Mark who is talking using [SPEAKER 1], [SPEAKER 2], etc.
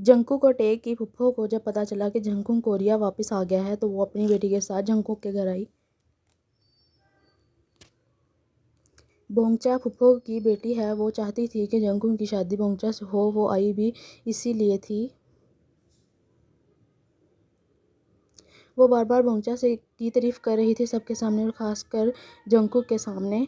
[SPEAKER 1] Jungkook और टे की फूफो को जब पता चला कि जंगकुक कोरिया वापस आ गया है तो वो अपनी बेटी के साथ जंगकुक के घर आई। बोंगचा फूफो की बेटी है, वो चाहती थी कि जंगकुक की शादी बोंगचा से हो। वो आई भी इसीलिए थी। वो बार बार बोंगचा से की तारीफ कर रही थी सबके सामने और खासकर जंगकुक के सामने।